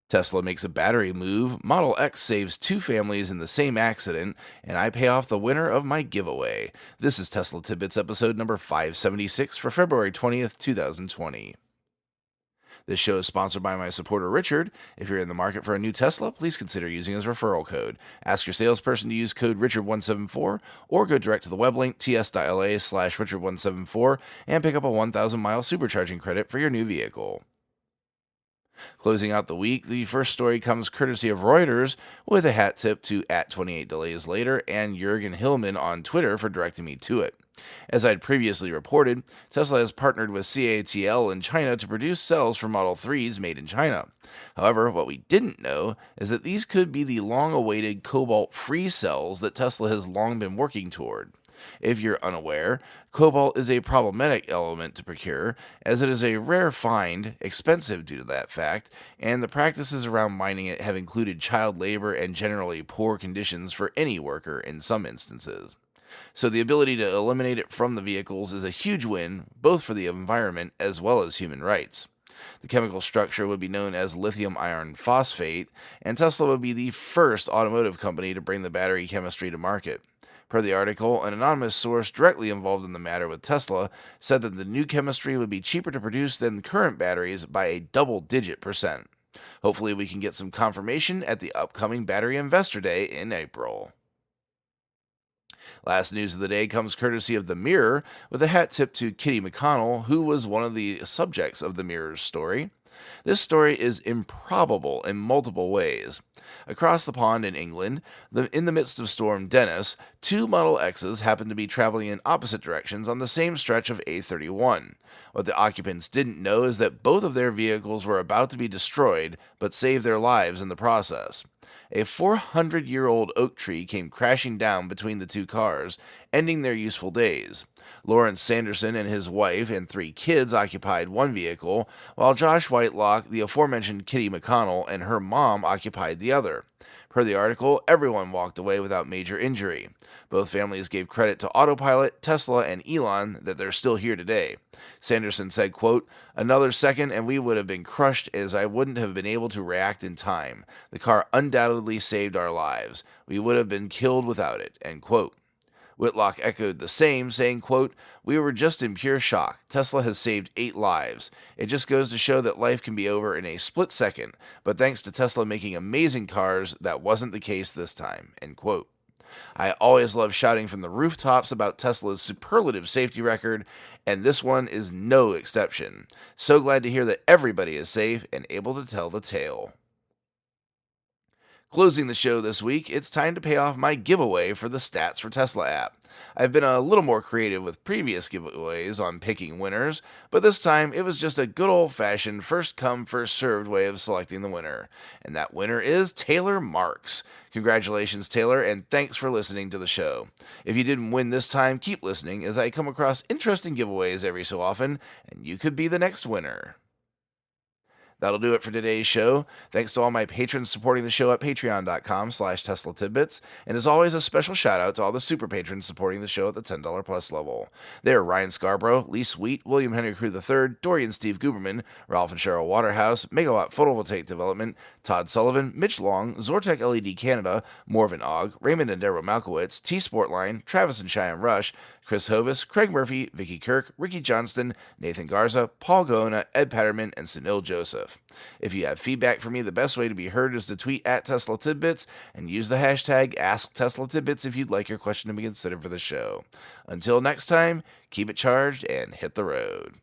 Tesla makes a battery move, Model X saves two families in the same accident, and I pay off the winner of my giveaway. This is Tesla Tidbits episode number 576 for February 20th, 2020. This show is sponsored by my supporter Richard. If you're in the market for a new Tesla, please consider using his referral code. Ask your salesperson to use code Richard174 or go direct to the web link ts.la/Richard174 and pick up a 1,000 mile supercharging credit for your new vehicle. Closing out the week, the first story comes courtesy of Reuters, with a hat tip to @28delays later and Jurgen Hillman on Twitter for directing me to it. As I'd previously reported, Tesla has partnered with CATL in China to produce cells for Model 3s made in China. However, what we didn't know is that these could be the long-awaited cobalt-free cells that Tesla has long been working toward. If you're unaware, cobalt is a problematic element to procure, as it is a rare find, expensive due to that fact, and the practices around mining it have included child labor and generally poor conditions for any worker in some instances. So the ability to eliminate it from the vehicles is a huge win, both for the environment as well as human rights. The chemical structure would be known as lithium iron phosphate, and Tesla would be the first automotive company to bring the battery chemistry to market. Per the article, an anonymous source directly involved in the matter with Tesla said that the new chemistry would be cheaper to produce than current batteries by a double-digit percent. Hopefully, we can get some confirmation at the upcoming Battery Investor Day in April. Last news of the day comes courtesy of The Mirror, with a hat tip to Kitty McConnell, who was one of the subjects of The Mirror's story. This story is improbable in multiple ways. Across the pond in England, in the midst of Storm Dennis, two Model X's happened to be traveling in opposite directions on the same stretch of A31. What the occupants didn't know is that both of their vehicles were about to be destroyed, but saved their lives in the process. A 400-year-old oak tree came crashing down between the two cars, ending their useful days. Lawrence Sanderson and his wife and three kids occupied one vehicle, while Josh Whitelock, the aforementioned Kitty McConnell, and her mom occupied the other. Per the article, everyone walked away without major injury. Both families gave credit to Autopilot, Tesla, and Elon that they're still here today. Sanderson said, quote, "Another second and we would have been crushed, as I wouldn't have been able to react in time. The car undoubtedly saved our lives. We would have been killed without it," end quote. Whitlock echoed the same, saying, quote, "We were just in pure shock. Tesla has saved 8 lives. It just goes to show that life can be over in a split second, but thanks to Tesla making amazing cars, that wasn't the case this time," end quote. I always love shouting from the rooftops about Tesla's superlative safety record, and this one is no exception. So glad to hear that everybody is safe and able to tell the tale. Closing the show this week, it's time to pay off my giveaway for the Stats for Tesla app. I've been a little more creative with previous giveaways on picking winners, but this time it was just a good old-fashioned first come, first served way of selecting the winner. And that winner is Taylor Marks. Congratulations, Taylor, and thanks for listening to the show. If you didn't win this time, keep listening, as I come across interesting giveaways every so often, and you could be the next winner. That'll do it for today's show. Thanks to all my patrons supporting the show at patreon.com/Tesla Tidbits. And as always, a special shout out to all the super patrons supporting the show at the $10 plus level. They are Ryan Scarborough, Lee Sweet, William Henry Crew III, Dorian Steve Guberman, Ralph and Cheryl Waterhouse, Megawatt Photovoltaic Development, Todd Sullivan, Mitch Long, Zortec LED Canada, Morven Ogg, Raymond and Deborah Malkowitz, T Sportline, Travis and Cheyenne Rush, Chris Hovis, Craig Murphy, Vicky Kirk, Ricky Johnston, Nathan Garza, Paul Gona, Ed Patterman, and Sunil Joseph. If you have feedback for me, the best way to be heard is to tweet at Tesla Tidbits and use the hashtag AskTeslaTidbits if you'd like your question to be considered for the show. Until next time, keep it charged and hit the road.